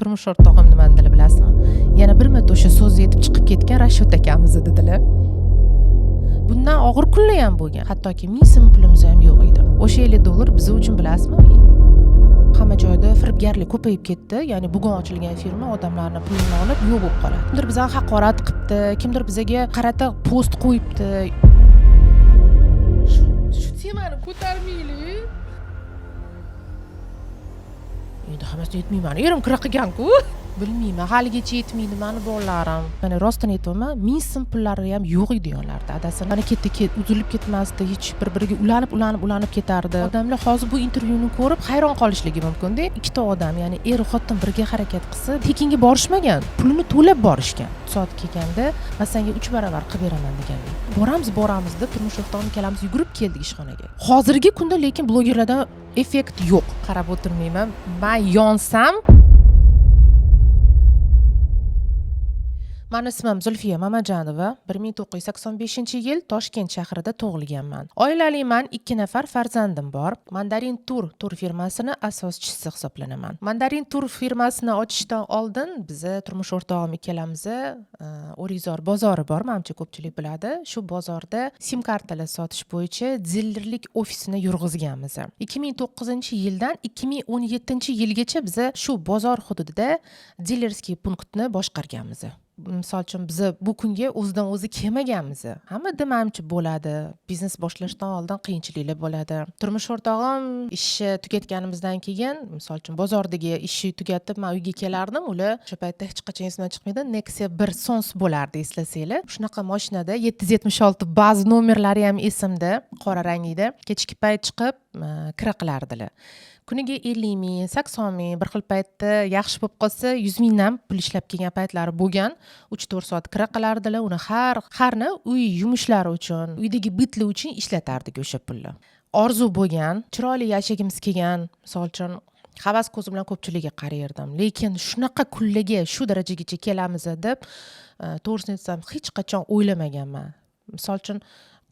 turmush o'rtog'im nima dedilar bilasizmi? Yana bir marta o'sha so'z yetib chiqib ketgan Rashid akamiz dedilar. Bundan og'ir kunlar ham bo'lgan. Hattoki 1000 so'm pulimiz ham yo'q edi. O'sha $50 biz uchun bilasizmi? Hamma joyda firibgarlik ko'payib ketdi. Ya'ni bugun ochilgan firma odamlarning pulini olib yo'q bo'lib qoladi. Kimdir bizga haqorat qilibdi, kimdir bizga qarata post qo'yibdi. Shu temani ko'tarmaylik. Endi hammasi yetmayman. Erim kira qilgan-ku. Bilmayman, haligacha yetmaydi meni bolalarim. Mana rostini aytaman, 1000 so'm pullari ham yo'q edi yonlarida. Adasi mana uzilib ketmasdi, hech bir-biriga ulanib ketardi. Odamlar hozir bu intervyuni ko'rib hayron qolishligi mumkin-da. Ikkita odam, ya'ni er xotin birga harakat qilsa, tekinga borishmagan, pulini to'lab borishgan. Soat kelganda, men senga 3 baravar qilib beraman deganlar. Boramiz deb turmush o'rtog'im ikkalamiz yugurib keldik ishxonaga. Hozirgi kunda lekin blogerlardan effekt yo'q. Qarab o'tirmayman. Men yonsam Mani ismim Zulfiya Mamajanova. 1985-yil Toshkent shahrida tug'ilganman. Oilaliman, 2 nafar farzandim bor. Mandarin tur firmasini asoschisi hisoblanaman. Mandarin tur firmasini ochishdan oldin biz turmush o'rtog'im ikkalamiz O'rizor bozori bor, menimcha ko'pchilik biladi. Shu bozorda sim kartalar sotish bo'yicha dilerlik ofisini yurg'izganmiz. 2009-yildan 2017-yilgacha biz shu bozor hududida dilerskiy punktni boshqarganmiz. Misol uchun biz bu kunga o'zidan o'zi kelmaganmiz. Hammada menimcha bo'ladi. Biznes boshlashdan oldin qiyinchiliklar bo'ladi. Turmush o'rtog'im ishni tugatganimizdan keyin, misol uchun bozordagi ishni tugatib, men uyga kelardim. Ular o'sha paytda hech qachon esimdan chiqmaydi. Nexia 1 Sons bo'lardi, eslasanglar. Shunaqa mashinada 776 baz nomerlari ham esimda, qora rangida. Kechki payt chiqib, kira qilardilar. Kuniga 50 ming, 80 ming, bir xil paytda yaxshi bo'lib qolsa 100 mingdan pul ishlab kelgan paytlari bo'lgan. 3-4 soat kira qilardilar. Uni harni uy yumushlari uchun, uydagi bitlar uchun ishlatardik o'sha pulni. Orzu bo'lgan, chiroyli yashagimiz kelgan, misol uchun havas ko'zi bilan ko'pchilikka qarayardim. Lekin shunaqa kunlarga, shu darajagacha kelamiz deb, to'g'risini aytsam, hech qachon o'ylamaganman. Misol uchun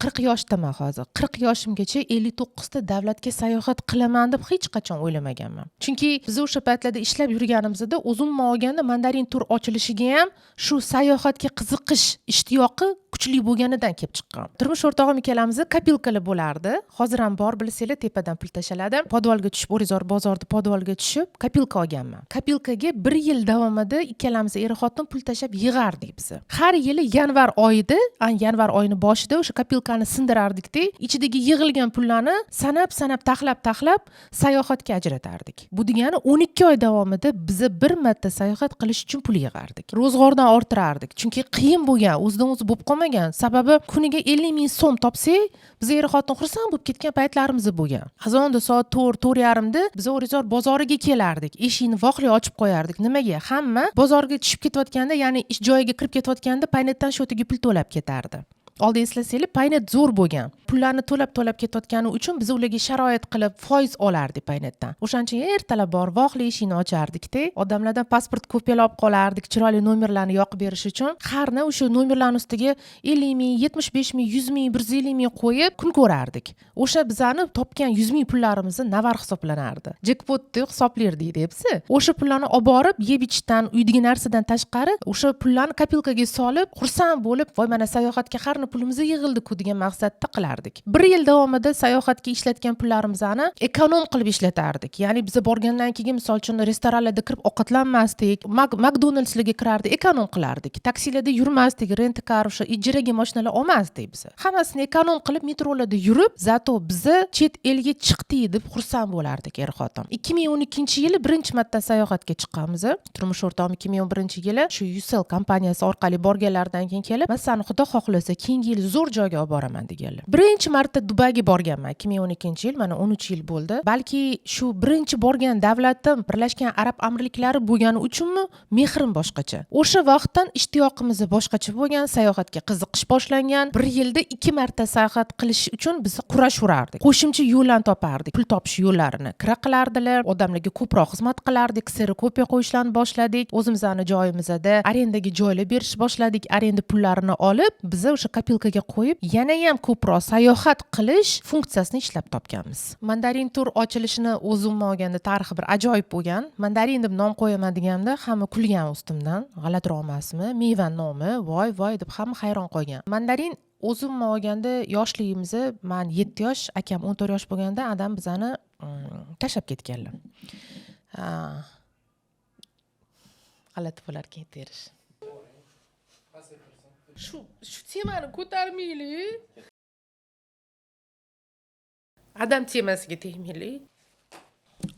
40 yoshdaman hozir. 40 yoshimgacha 59 ta davlatga sayohat qilaman deb hech qachon o'ylamaganman. Chunki biz o'sha paytlarda ishlab yurganimizda o'zimman olganda Mandarin tur ochilishiga ham shu sayohatga qiziqish ishtiyoqi kuchli bo'lganidan kelib chiqqan. Turmush o'rtog'im ikkalamiz kopilkalar bo'lardi. Hozir ham bor, bilsanglar, tepadan pul tashaladi. Podvalga tushib, O'rizor bozorida podvalga tushib, kopilka olganman. Kopilkaga 1 yil davomida ikkalamiz er xotin pul tashab yig'ardik biz. Har yili yanvar oyini boshida o'sha kopilkani sindirardik-da, ichidagi yig'ilgan pullarni sanab taxlab sayohatga ajratardik. Bu degani 12 oy davomida biz bir marta sayohat qilish uchun pul yig'ardik. Ro'zg'ordan orttirardik. Chunki qiyin bo'lgan, o'zidan o'zi bo'lib qolmagan. Sababi kuniga 50 ming so'm topsak, biz er xotin xursand bo'lib ketgan paytlarimiz bo'lgan. Xazonda soat 4:30 da biz O'rizor bozoriga kelardik. Eshikni voqli ochib qo'yardik. Nimaga? Hamma bozorga tushib ketayotganda, ya'ni ish joyiga kirib ketayotganda paynetdan shotiga pul to'lab ketardi. Oldi eslasanglar, paynet zo'r bo'lgan. Pullarni to'lab ketayotgani uchun biz ularga sharoit qilib foiz olardik paynetdan. O'shancha ertalab bor, voqli eshikni ochardik-da, odamlardan pasport kopiyalab qolardik, chiroyli nomerlarni yoqib berish uchun. Harna o'sha nomerlarning ustiga 50 ming, 75 ming, 100 ming, 150 ming qo'yib kun ko'rardik. O'sha bizani topgan 100 ming pullarimizni navar hisoblanardi. Jackpotni hisoblardik debsi. O'sha pullarni olib borib, yeb ichishdan, uydagi narsadan tashqari o'sha pullarni kopilkaga solib, xursand bo'lib, voy mana sayohatga harni pulimizni yig'ildi-ku degan maqsadda qilardik. 1 yil davomida sayohatga ishlatgan pullarimizni ekonom qilib ishlatardik. Ya'ni biz borgandan keyin misol uchun restoranlarda kirib ovqatlanmasdik, McDonald'slarga kirardik, ekonom qilardik. Taksilarda yurmasdik, rent-kar, o'sha ijaraga mashinalar olmasdik biz. Hammasini ekonom qilib metrolarda yurib, zato biz chet elga chiqdik deb xursand bo'lardik er xotin. 2012-yili birinchi marta sayohatga chiqqanmiz. Turmush o'rtog'im 2011-yili shu Yusel kompaniyasi orqali borganlardan keyin kelib, "Men seni xudo xohlasa keyingi yil zo'r joyga olib boraman" deganlar. Birinchi marta Dubayga borganman 2012-yil, mana 13 yil bo'ldi. Balki shu birinchi borgan davlatim Birlashgan Arab Amirliklari bo'lgani uchunmi, mehrim boshqacha. O'sha vaqtdan ishtiyoqimiz boshqacha bo'lgan, sayohatga qiziqish boshlangan. 1 yilda 2 marta sayohat qilish uchun biz kurashurardik. Qo'shimcha yo'llarni topardik. Pul topish yo'llarini kira qilardilar, odamlarga ko'proq xizmat qilardik, kserokopiya qo'yishlarni boshladik. O'zimizning joyimizda arendaga joylar berish boshladik. Arenda pullarini olib, biz o'sha kopilkaga qo'yib yana ham ko'proq sayohat qilish funksiyasini ishlab topganmiz. Mandarin tur ochilishini o'zimga olganda tarixi bir ajoyib bo'lgan. Mandarin deb nom qo'yaman deganimda hamma kulgan ustimdan. G'alatiroqmasmi? Meva nomi, voy deb hamma hayron qolgan. Mandarin o'zimga olganda yoshligimizda men 7 yosh, akam 14 yosh bo'lganda adam bizani tashlab ketganlar. G'alati bo'lar ekan terish. Shu temani ko'tarmaylik. Adam temasiga tegmaylik.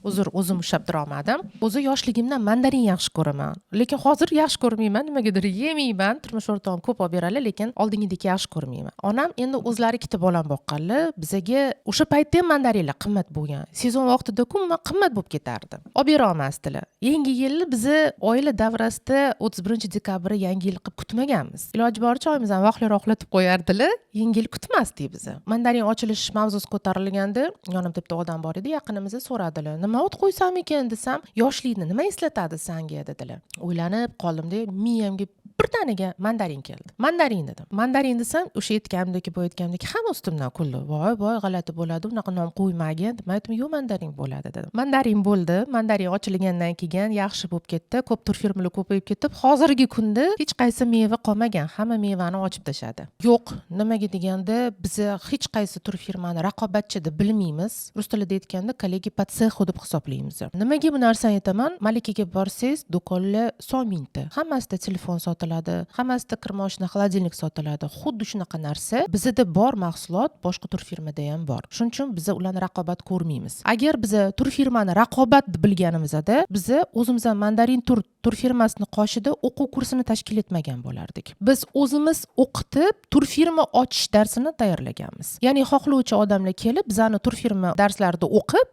Uzr, o'zim ushlab turolmadim. O'zi yoshligimdan mandarin yaxshi ko'raman. Lekin hozir yaxshi ko'rmayman, nimagadir yemayman. Turmush o'rtog'im ko'p olib beradi, lekin oldingidek yaxshi ko'rmayman. Onam endi o'zlari ikkita bolam boqqanlar, bizaga o'sha paytda ham mandarinlar qimmat bo'lgan. Sezon vaqtida-ku qimmat bo'lib ketardi. Olib bera olmasdilar. Yangi yilni bizni oila davrasida 31-dekabr yangi yil qilib kutmaganmiz. Iloji boricha oyimizdan vaqtliroq uxlatib qo'yardilar. Yangi yil kutmasdik biz. Mandarin ochilish mavzusi ko'tarilganda, yonimda bitta odam bor edi, yaqinimizda so'radilar. Nima o't qo'ysam ekan desam, yoshlikni nima eslatadi senga dedilar. O'ylanib qoldim-da, miyamga bir danaga mandarin keldi. Mandarin dedim. Mandarin desam, o'sha aytganimdek hamma ustimdan kuldi. Voy, g'alati bo'ladi, unaqa nom qo'ymagin. Men aytdim, "Yo'q, mandarin bo'ladi" dedim. Mandarin bo'ldi. Mandarin ochilgandan keyin yaxshi bo'lib ketdi. Ko'p tur firmalar ko'payib ketib, hozirgi kunda hech qaysi meva qolmagan. Hamma mevani ochib tashladi. Yo'q, nimaga deganda, biz hech qaysi tur firmani raqobatchi deb bilmaymiz. Rus tilida aytganda, kollegi по цеху deb hisoblaymiz. Nimaga bu narsani aytaman? Malikaga borsangiz, do'konlar son mingta. Hammasida telefon sotiladi, hammasida kirmoshina, xolodilnik sotiladi. Xuddi shunaqa narsa bizda bor mahsulot boshqa tur firmada ham bor. Shuning uchun biz ularni raqobat ko'rmaymiz. Agar biz tur firmani raqobat deb bilganimizda, biz o'zimizdan mandarin tur firmasini qoshida o'quv kursini tashkil etmagan bo'lardik. Biz o'zimiz o'qitib, tur firma ochish darsini tayyorlaganmiz. Ya'ni xohlovchi odamlar kelib, bizani tur firma darslarida o'qib,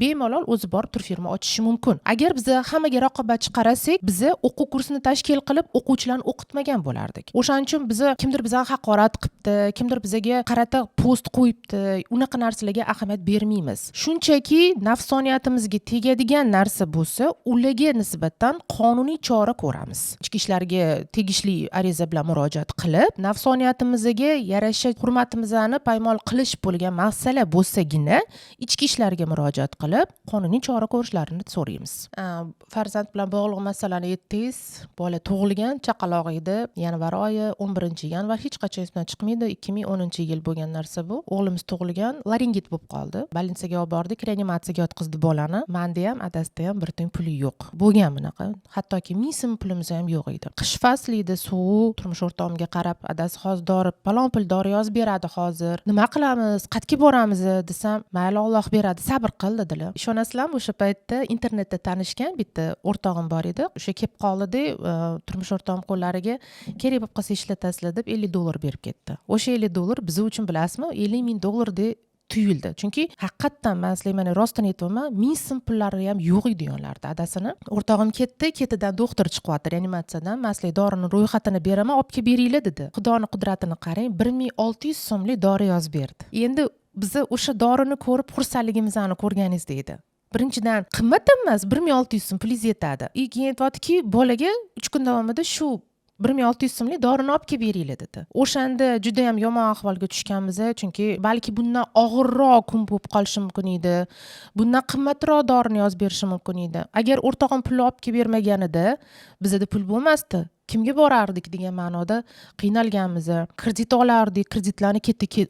bemalol o'zi bor tur firma ochishi mumkin. Agar biz hammaga raqobatchi qarasak, biz o'quv kursini tashkil qilib, o'quvchilarni o'qitmagan bo'lardik. O'shaning uchun biz kimdir bizga haqorat qilibdi, kimdir bizga qarata post qo'yibdi, unaqa narsalarga ahamiyat bermaymiz. Shunchaki nafsoniyatimizga tegadigan narsa bo'lsa, ularga nisbatan qonuniy chora ko'ramiz. Ichki ishlarga tegishli ariza bilan murojaat qilib, nafsoniyatimizga yarasha hurmatimizni paymol qilish bo'lgan masala bo'lsagina, ichki ishlarga murojaat qilib, qonuniy chora ko'rishlarini so'raymiz. Farzand bilan bog'liq masalani aytdingiz. Bola tug'ilgan, chaqaloq edi. Yanvar oyi 11-yanvar hech qachon esimdan chiqmaydi. 2010-yil bo'lgan narsa bu. O'g'limiz tug'ilgan, laringit bo'lib qoldi. Больницаga olib bordik, reanimatsiyaga yotqizdi bolani. Menda ham, adasida ham bir tiyin puli yo'q. Bo'lgan bunaqa. Hattoki 1000 so'm pulimiz ham yo'q edi. Qish fasli edi, suv, turmush o'rtog'imga qarab, adasi hozir dori, palon pul dori yozib beradi hozir. Nima qilamiz? Qayerga boramiz desam, mayli Alloh beradi, sabr qil dedilar. Ishonasizlarmi, o'sha paytda internetda tanishgan bitta o'rtog'im bor edi. O'sha kelib qoldi, turmush o'rtog'im qo'llariga kerak bo'lib qolsa ishlatasizlar deb $50 berib ketdi. O'sha $50 biz uchun bilasizmi, $50,000 deb tuyuldi. Chunki haqiqatdan men sizlarga rostini aytaman, 1000 so'm pullari ham yo'q edi yonlarida adasini. O'rtog'im ketidan doktor chiqyapti reanimatsiyadan. Men sizlarga dorini ro'yxatini beraman, olib kelib beringlar dedi. Xudoning qudratini qarang, 1600 so'mlik dori yozib berdi. Endi biz o'sha dorini ko'rib xursandligimizni ko'rganingiz deydi. Birinchidan qimmat emas, 1600 so'm pulingiz yetadi. Keyin aytibdi-ki, bolaga 3 kun davomida shu 1600 so'mlik dorini olib kelib beringlar dedi. O'shanda juda ham yomon ahvolga tushganmiz, chunki balki bundan og'irroq kun bo'lib qolishi mumkin edi. Bundan qimmatroq dorini yozib berishi mumkin edi. Agar o'rtog'im pul olib kelib bermaganida, bizda pul bo'lmasdi. Kimga borardik degan ma'noda qiynalganmiz. Kredit olardik, kreditlarni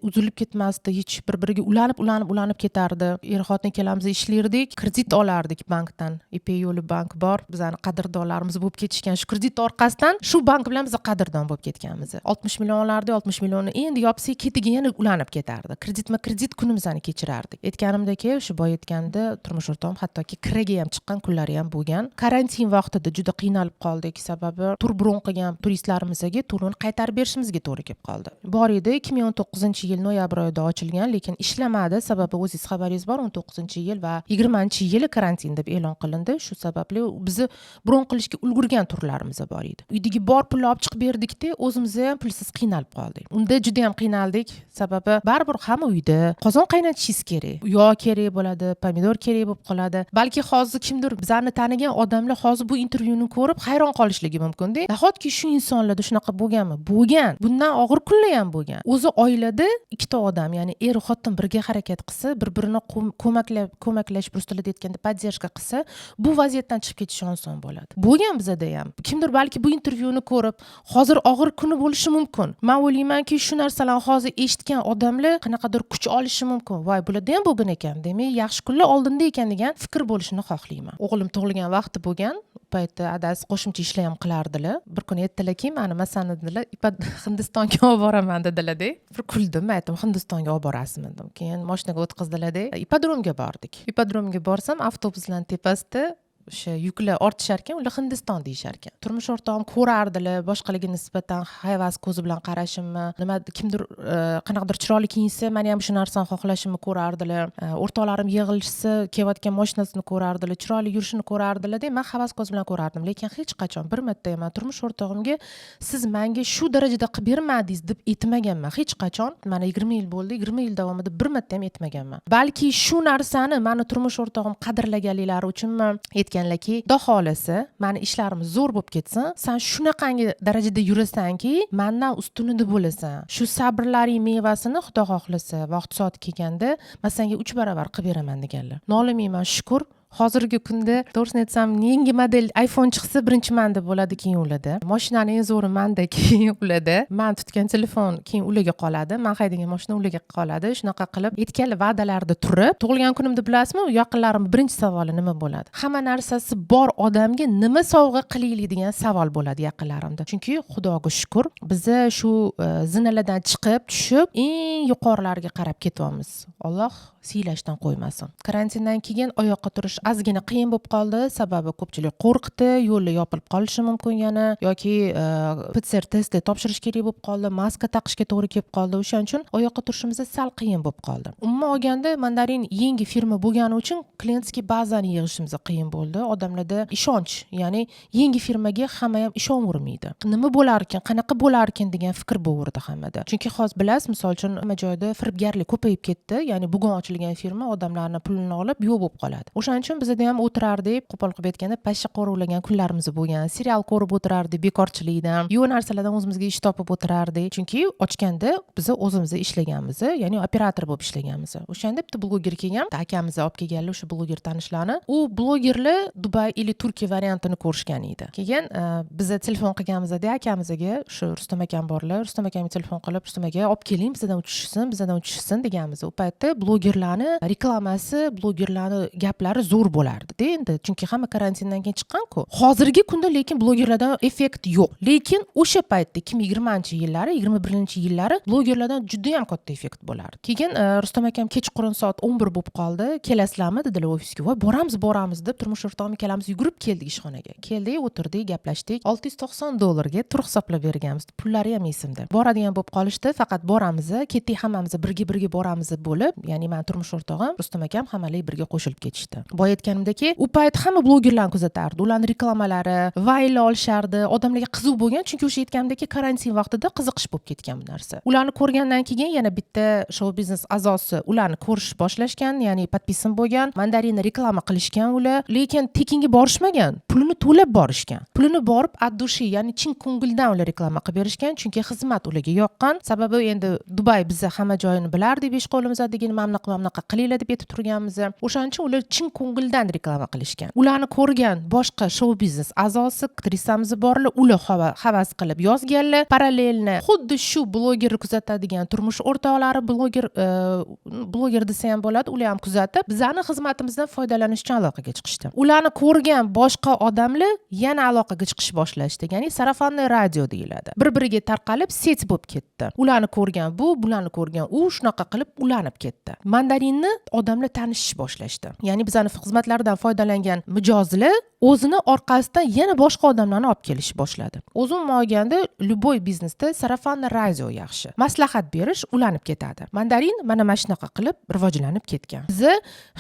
uzilib ketmasdi, hech bir-biriga ulanib ketardi. Er-xotin ikkalamiz ishlardik, kredit olardik bankdan. Ipek yo'li bank bor, bizani qadrdonlarimiz bo'lib ketishgan. Shu kredit orqasidan shu bank bilan biz qadrdon bo'lib ketganmiz. 60 million olardik, 60 millionni endi yopsak ketiga yana ulanib ketardi. Kredit kunimizni kechirardik. Aytganimdek, shu boy aytganda turmush o'rtog'im hattoki kiraga ham chiqqan kunlari ham bo'lgan. Karantin vaqtida juda qiynalib qoldik, sababi tur qilgan turistlarimizga turni qaytarib berishimizga to'g'ri kelib qoldi. Bor edi 2019-yil noyabr oyida ochilgan, lekin ishlamadi. Sababi o'zingiz xabaringiz bor, 19-yil va 20-yili karantin deb e'lon qilindi. Shu sababli bizni bron qilishga ulgurgan turlarimiz bor edi. Uydagi bor pulni olib chiqib berdikda, o'zimiz ham pulsiz qiynalib qoldik. Unda juda ham qiynaldik, sababi baribir hamma uyda qozon qaynatishingiz kerak. Yog' kerak bo'ladi, pomidor kerak bo'lib qoladi. Balki hozir kimdir bizani tanigan odamlar hozir bu intervyuni ko'rib hayron qolishligi mumkin-da. nahotki shu insonlarda shunaqa bo'lganmi? Bo'lgan. Bundan og'ir kunlar ham bo'lgan. O'zi oilada ikkita odam, ya'ni er xotin birga harakat qilsa, bir-birini ko'maklash rus tilida aytganda поддержка qilsa, bu vaziyatdan chiqib ketish oson bo'ladi. Bo'lgan bizada ham. Kimdir balki bu intervyuni ko'rib, hozir og'ir kuni bo'lishi mumkin. Men o'ylaymanki, shu narsalarni hozir eshitgan odamlar qanaqadir kuch olishi mumkin. Voy, bularda ham bo'lgan ekan. Demak, yaxshi kunlar oldinda ekan degan fikr bo'lishini xohlayman. O'g'lim tug'ilgan vaqti bo'lgan. Paytda adasi qo'shimcha ishlar ham qilardilar. Bir kuni aytdilarki, meni masalani dedilar, Hindistonga olib boraman dedilar-da. Bir kuldim, aytdim, Hindistonga olib borasizmi dedim. Keyin mashinaga o'tkazdilar-da. Ipodromga bordik. Ipodromga borsam, avtobuslarning tepasida o'sha yuklar ortishar ekan, ular Hindiston deyishar ekan. Turmush o'rtog'im ko'rardilar, boshqalarga nisbatan havas ko'zi bilan qarashimni, nima kimdir qanaqadir chiroyli kiyinsa, meni ham shu narsani xohlashimni ko'rardilar. O'rtoqlarim yig'ilishsa, kelayotgan mashinasini ko'rardilar, chiroyli yurishini ko'rardilar-da, men havas ko'zi bilan ko'rardim. Lekin hech qachon bir marta ham turmush o'rtog'imga siz menga shu darajada qilib bermadingiz deb aytmaganman. Hech qachon. Mana 20 yil bo'ldi, 20 yil davomida bir marta ham aytmaganman. Balki shu narsani meni turmush o'rtog'im qadrlaganliklari uchunmi aytganlarki, xudo xolasa, meni ishlarim zo'r bo'lib ketsin, sen shunaqangi darajada yurasanki, mendan ustunida bo'lasan. Shu sabrlaring mevasini xudo xohlasa, vaqt soati kelganda men senga 3 barobar qilib beraman deganlar. Nolimayman, shukr. Hozirgi kunda to'g'risini aytsam, yangi model iPhone chiqsa birinchi menda bo'ladi, keyin ularda. Mashinaning eng zo'ri menda, keyin ularda. Men tutgan telefon keyin ularga qoladi. Men haydagan mashina ularga qoladi. Shunaqa qilib aytgan va'dalarda turib, tug'ilgan kunimda bilasizmi, yaqinlarim birinchi savoli nima bo'ladi? Hamma narsasi bor odamga nima sovg'a qilaylik degan savol bo'ladi yaqinlarimda. Chunki Xudoga shukr, biz shu zinalardan chiqib, tushib, eng yuqorilarga qarab ketyapmiz. Alloh siylashdan qo'ymasin. Karantindan keyin oyoqqa turish ozgina qiyin bo'lib qoldi, sababi ko'pchilik qo'rqdi, yo'llar yopilib qolishi mumkin yana yoki PCR testi topshirish kerak bo'lib qoldi, maska taqishga to'g'ri kelib qoldi. O'shaning uchun oyoqqa turishimiz sal qiyin bo'lib qoldi. Umuman olganda, Mandarin yangi firma bo'lgani uchun klientskiy bazani yig'ishimiz qiyin bo'ldi. Odamlarda ishonch, ya'ni yangi firmaga hamma ham ishonavermaydi. Nima bo'lar ekan, qanaqa bo'lar ekan degan fikr bo'ldi hammada. Chunki hozir bilasiz, misol uchun hamma joyda firibgarlik ko'payib ketdi. Ya'ni bugun ochilgan firma odamlarni pulini olib yo'q bo'lib qoladi. O'shaning uchun bizda ham o'tirardik, qo'pol qilib aytganda, pashsha qo'ruvlagan kunlarimiz bo'lgan. Serial ko'rib o'tirardik, bekorchilikdan, yo'q narsalardan o'zimizga ish topib o'tirardik. Chunki ochganda biz o'zimiz ishlaganmiz, ya'ni operator bo'lib ishlaganmiz. O'shanda bitta bloger kelgan, akamiz olib kelganlar, o'sha bloger tanishlarni. U blogerlar Dubay ili Turkiya variantini ko'rishgan edi. Keyin biz telefon qilganmizda akamizga, shu Rustam akam borlar, Rustam akamga telefon qilib, Rustam aka olib keling, bizdan uchishsin deganmiz. U paytda blogerlarni reklamasi, blogerlarni gaplari zo'r bo'lardi-da endi, chunki hamma karantindan keyin chiqqan-ku. Hozirgi kunda lekin blogerlardan effekt yo'q. Lekin o'sha paytda 2020-yillari, 21-yillari blogerlardan juda ham katta effekt bo'lardi. Keyin Rustam akam kechqurun soat 11 bo'lib qoldi. Kelasizlarmi dedilar ofisga. Voy, boramiz deb turmush o'rtog'im ikkalamiz yugurib keldik ishxonaga. Keldik, o'tirdik, gaplashdik. $690 turib hisoblab berganmiz. Pullari ham esimda. Boradigan bo'lib qolishdi, faqat boramiz, ketdik hammamiz birga bo'lamiz bo'lib, ya'ni men turmush o'rtog'im, Rustam akam hammalar birga qo'shilib ketishdi. Boya aytganimdaki, u payt hamma blogerlarni kuzatardi. Ularning reklamalari, vayllar olishardi, odamlarga qiziq bo'lgan, chunki o'sha aytganimdaki karantin vaqtida qiziqish bo'lib ketgan bu narsa. Ularni ko'rgandan keyin yana bitta show biznes a'zosi ularni ko'rish boshlashgan, ya'ni podpisan bo'lgan, Mandarinni reklama qilishgan ular, lekin tekinga borishmagan, pulini to'lab borishgan. Pulini borib ad-dushi, ya'ni chin ko'ngildan ular reklama qilib berishgan, chunki xizmat ularga yoqqan. Sababi endi Dubay biz hamma joyini bilardi, besh qo'limizda degan mamlaqa qilinglar deb aytib turganmiz. O'shaning uchun ular chin ko'ngildan reklama qilishgan. Ularni ko'rgan boshqa show biznes a'zosi, aktrisamiz borlar, ular havas qilib yozganlar. Parallelni xuddi shu blogerni kuzatadigan turmush o'rtoqlari bloger desa ham bo'ladi, ular ham kuzatib, bizning xizmatimizdan foydalanish uchun aloqaga chiqishdi. Ularni ko'rgan boshqa odamlar yana aloqaga chiqish boshlashdi. Ya'ni sarafonli radio deyiladi. Bir-biriga tarqalib set bo'lib ketdi. Ularni ko'rgan bu, bularni ko'rgan u, shunaqa qilib ulanib ketdi. Mandarinni odamlar tanishish boshlashdi. Ya'ni bizning xizmatlardan foydalangan mijozlar o'zini orqasidan yana boshqa odamlarni olib kelish boshladi. O'zim olganda, любой biznesda sarafonli radio yaxshi. Maslahat berish ulanib ketadi. Mandarin mana shunaqa qilib rivojlanib ketgan. Biz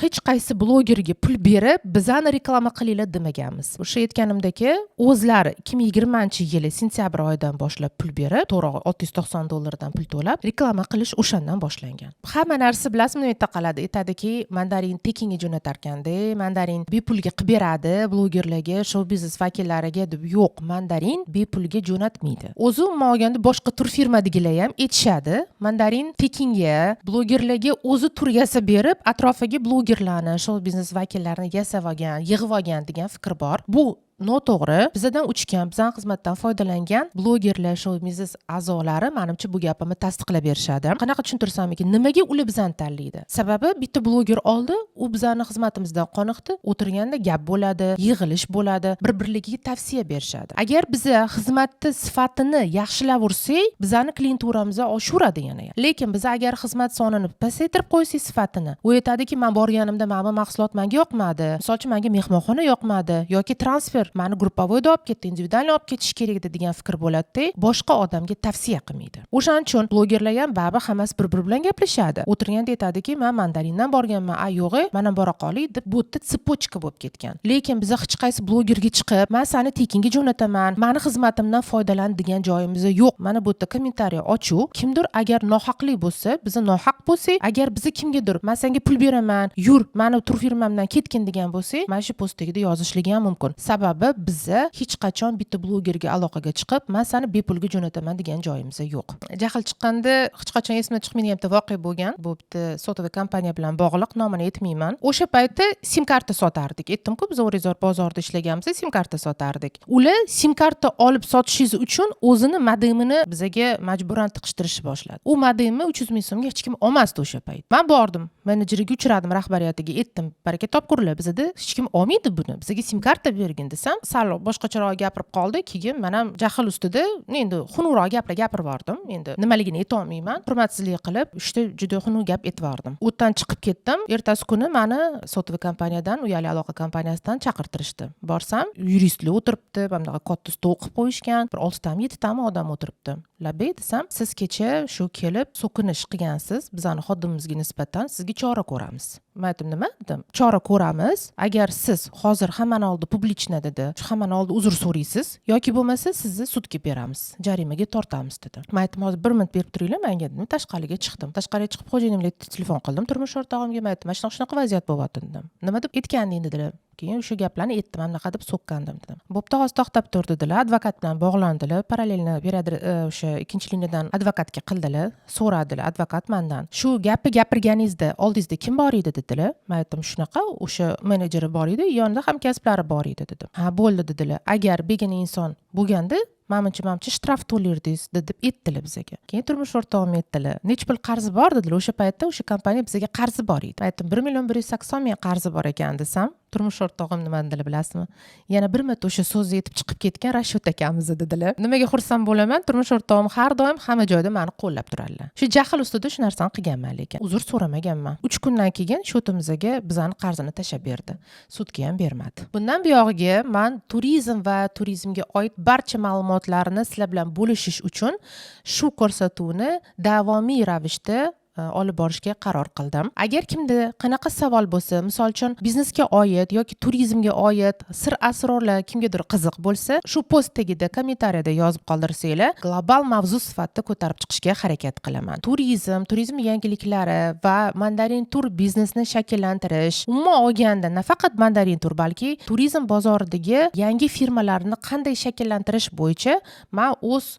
hech qaysi blogerga pul berib, bizani reklama qilinglar demaganmiz. O'sha aytganimdaki, o'zlari 2020-yil sentyabr oyidan boshlab pul berib, to'g'ri $690 pul to'lab, reklama qilish o'shandan boshlangan. Hamma narsa bilasizmi, nima aytadi? Aytadiki, Mandarin tekinga jo'natar ekanda, Mandarin bepulga qilib beradi, blogerlarga, shou biznes vakillariga deb yo'q, mandarin bepulga jo'natmaydi. O'zi umuman olganda boshqa tur firmadagilar ham aytishadi. Mandarin Pekinga blogerlarga o'zi tur yasab berib, atrofiga blogerlarni, shou biznes vakillarini yasab olgan, yig'ib olgan degan fikr bor. Bu noto'g'ri. Bizdan uchgan, bizdan xizmatdan foydalangan blogerlar, shou biznes a'zolari menimcha bu gapimni tasdiqlab berishadi. Qanaqa tushuntirsam ekan, nimaga ular bizani tanlaydi? Sababi bitta bloger oldi, u bizani xizmatimizdan qoniqdi, o'tirganda gap bo'ladi, yig'ilish bo'ladi, bir-birligiga tavsiya berishadi. Agar biz xizmatni sifatini yaxshilaversak, bizani klienturamiz oshiradi yana. Lekin biz agar xizmat sonini pasaytirib qo'ysak sifatini, u aytadiki, men borganimda mana bu mahsulot menga yoqmadi, misol uchun menga mehmonxona yoqmadi yoki transfer mani gruppovoyda olib ketdi, individualni olib ketish kerak edi degan fikr bo'ladi-da, boshqa odamga tavsiya qilmaydi. O'shaning uchun blogerlar ham baribir hammasi bir-biri bilan gaplashadi. O'tirganda aytadiki, men mandarindan borganman, yo'g'i, mana bora qoling deb bu yerda sippochka bo'lib ketgan. Lekin biz hech qaysi blogerga chiqib, men seni tekinga jo'nataman, meni xizmatimdan foydalan degan joyimiz yo'q. Mana bu yerda kommentariy ochuv. Kimdir agar nohaqlik bo'lsa, biz nohaq bo'lsak, agar biz kimgadir, men senga pul beraman, yur, meni tur firmamdan ketgin degan bo'lsak, mana shu postdagida yozishligi ham mumkin. Sababi biza hech qachon bitta blogerga aloqaga chiqib, men seni bepulga jo'nataman degan joyimiz yo'q. Jahl chiqqanda hech qachon esimdan chiqmaydigan bitta voqea bo'lgan. Bu bitta sotuvchi kompaniya bilan bog'liq, nomini aytmayman. O'sha paytda sim karta sotardik. Aytdim-ku, biz O'rizor bozorda ishlaganmiz, sim karta sotardik. Ular sim karta olib sotishingiz uchun o'zini modemini bizaga majburan tiqishtirishni boshladi. U modemni 300 ming so'mga hech kim olmasdi o'sha payt. Men bordim, menejeriga uchradim, rahbariyatiga aytdim, baraka topkurlar, bizda hech kim olmaydi buni. Bizga sim karta bergin desam, sal boshqacharoq gapirib qoldi. Keyin men ham jahl ustida endi xunukroq gaplar gapirib bordim. Endi nimaligini ayta olmayman. Hurmatsizlik qilib, juda xunuk gap aytib bordim. U yerdan chiqib ketdim. Ertasi kuni meni sotuvchi kompaniyadan, uyali aloqa kompaniyasidan chaqirtirishdi. Borsam, yuristlar o'tiribdi, bundaqa katta stol qilib qo'yishgan. Bir 6 tami 7 tami odam o'tiribdi. Labay desam, siz kecha shu kelib so'kinish qilgansiz, bizani xodimimizga nisbatan sizga chora ko'ramiz. Men aytdim, nima dedim? Chora ko'ramiz. Agar siz hozir hammani oldi publichna dedi, hammani oldi uzr so'raysiz yoki bo'lmasa sizni sudga beramiz, jarimaga tortamiz dedi. Men aytdim, hozir 1 minut berib turinglar, menga dedim. Tashqariga chiqdim. Tashqariga chiqib xo'jayinim telefon qildim, turmush o'rtog'imga. Men aytdim, mana shunaqa vaziyat bo'lyapti dedim. Nima deb aytganding dedilar. Keyin o'sha gaplarni aytdim, anaqa deb so'kkandim dedim. Bo'pti, hozir to'xtab tur dedilar, advokat bilan bog'landilar, parallelni beradi, o'sha ikkinchi liniyadan advokatga qildilar, so'radilar advokat mendan. Shu gapni gapirganingizda oldingizda kim bor edi dedilar. Men aytdim, shunaqa, o'sha menejeri bor edi, yonida hamkasblari bor edi dedim. Ha, bo'ldi dedilar. Agar begona inson bo'lganda mamcha shtraf to'lardingiz deb aytdilar bizga. Keyin turmush o'rtog'im aytdilar, nech pul qarzi bor dedilar. O'sha paytda o'sha kompaniya bizga qarzi bor edi. Aytdim, 1,180,000 qarzi bor ekan desam, turmush o'rtog'im nima dedilar bilasizmi? Yana bir marta o'sha so'zni aytib chiqib ketgan Rashid akamiz dedilar. Nimaga xursand bo'laman? Turmush o'rtog'im har doim hamma joyda meni qo'llab turadilar. Shu jahl ustida shu narsani qilganman, lekin uzr so'ramaganman. 3 kundan keyin shotimizga bizani qarzini tashab berdi. Sudga ham bermadi. Bundan buyog'iga men turizm va turizmga oid barcha ma'lumotlarni sizlar bilan bo'lishish uchun shu ko'rsatuvni davomiy ravishda olib borishga qaror qildim. Agar kimda qanaqa savol bo'lsa, misol uchun biznesga oid yoki turizmga oid sir asrorlar kimgadir qiziq bo'lsa, shu post tagida kommentariyada yozib qoldirsanglar, global mavzu sifatida ko'tarib chiqishga harakat qilaman. Turizm yangiliklari va mandarin tur biznesni shakllantirish, umuman olganda nafaqat mandarin tur, balki turizm bozoridagi yangi firmalarni qanday shakllantirish bo'yicha men o'z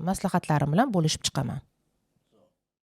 maslahatlarim bilan bo'lishib chiqaman.